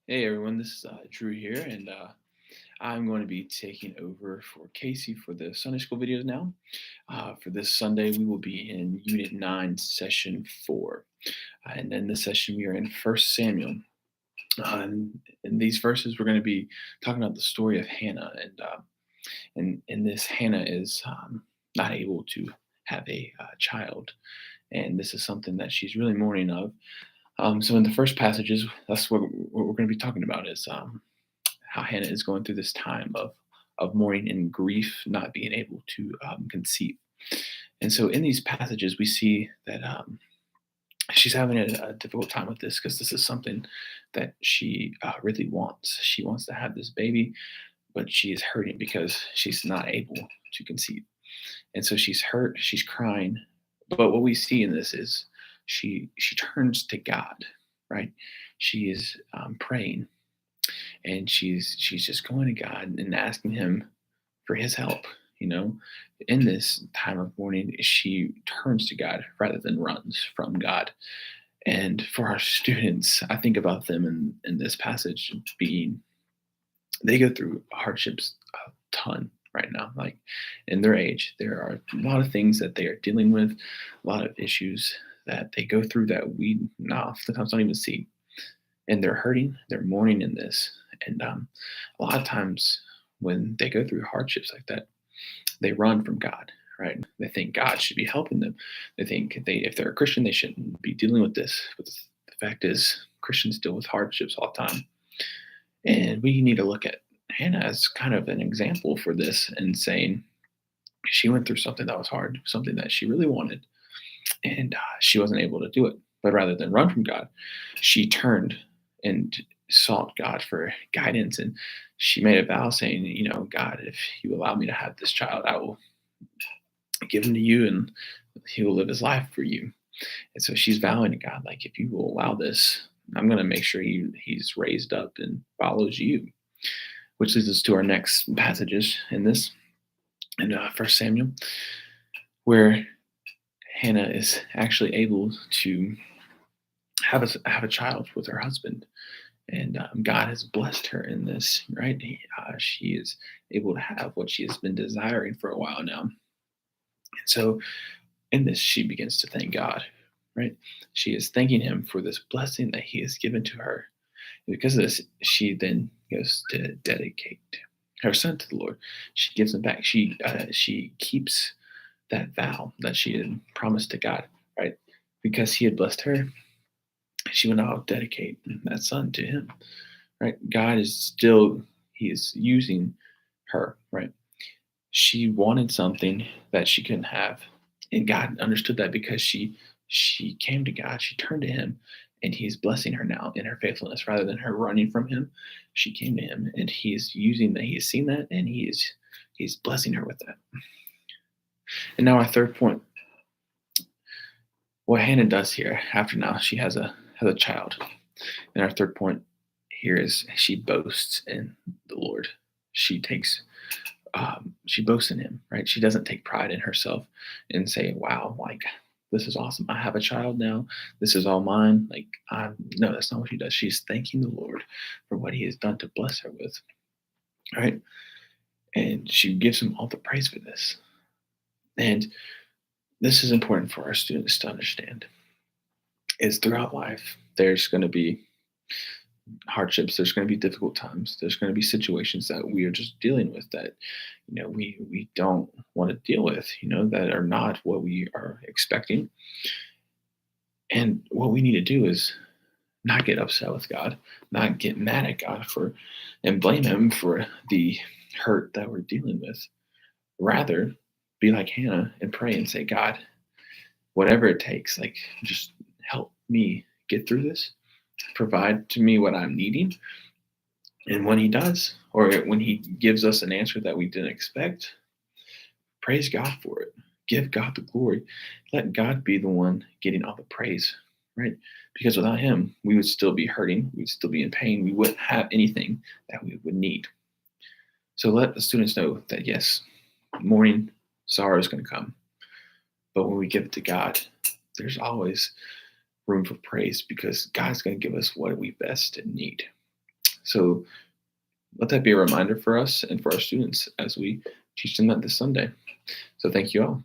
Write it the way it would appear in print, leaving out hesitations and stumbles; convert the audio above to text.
Hey everyone, this is Drew here, and I'm going to be taking over for Casey for the Sunday school videos now. For this Sunday, we will be in Unit 9, Session 4. And in this session, we are in First Samuel. And in these verses, we're going to be talking about the story of Hannah. And in this, Hannah is not able to have a child. And this is something that she's really mourning of. So in the first passages, that's what we're going to be talking about is how Hannah is going through this time of mourning and grief, not being able to conceive. And so in these passages, we see that she's having a difficult time with this because this is something that she really wants. She wants to have this baby, but she is hurting because she's not able to conceive. And so she's hurt, she's crying. But what we see in this is she turns to God, right? She is praying, and she's just going to God and asking Him for His help. You know, in this time of mourning, she turns to God rather than runs from God. And for our students, I think about them in this passage being they go through hardships a ton right now. Like in their age, there are a lot of things that they are dealing with, a lot of issues that they go through that we oftentimes don't even see, and they're hurting, they're mourning in this. And a lot of times when they go through hardships like that, they run from God, right? They think God should be helping them. They think if they're a Christian, they shouldn't be dealing with this. But the fact is, Christians deal with hardships all the time. And we need to look at Hannah as kind of an example for this and saying she went through something that was hard, something that she really wanted, and she wasn't able to do it. But rather than run from God, she turned and sought God for guidance. And she made a vow saying, God, if you allow me to have this child, I will give him to you and he will live his life for you. And so she's vowing to God, like, if you will allow this, I'm going to make sure he's raised up and follows you. Which leads us to our next passages in this, in First Samuel, where Hannah is actually able to have a child with her husband, and God has blessed her in this. Right, she is able to have what she has been desiring for a while now, and so in this she begins to thank God. Right, she is thanking Him for this blessing that He has given to her. And because of this, she then goes to dedicate her son to the Lord. She gives him back. She keeps that vow that she had promised to God, right? Because He had blessed her, she will now dedicate that son to Him, right? God is still He is using her, right? She wanted something that she couldn't have, and God understood that because she came to God, she turned to Him, and He's blessing her now in her faithfulness rather than her running from Him. She came to Him, and He is using that. He has seen that, and He's blessing her with that. And now our third point, what Hannah does here after now she has a child. And our third point here is she boasts in the Lord. She takes she boasts in Him, right? She doesn't take pride in herself and say, "Wow, like this is awesome. I have a child now. This is all mine." Like, no, that's not what she does. She's thanking the Lord for what He has done to bless her with, right? And she gives Him all the praise for this. And this is important for our students to understand. Is throughout life there's going to be hardships, there's going to be difficult times, there's going to be situations that we are just dealing with that we don't want to deal with, that are not what we are expecting. And what we need to do is not get upset with God, not get mad at God for and blame Him for the hurt that we're dealing with. Rather, be like Hannah and pray and say, God, whatever it takes, like, just help me get through this, provide to me what I'm needing. And when He does, or when He gives us an answer that we didn't expect, praise God for it. Give God the glory. Let God be the one getting all the praise, right? Because without Him, we would still be hurting. We'd still be in pain. We wouldn't have anything that we would need. So let the students know that, yes, mourning, sorrow is going to come. But when we give it to God, there's always room for praise because God's going to give us what we best need. So let that be a reminder for us and for our students as we teach them that this Sunday. So thank you all.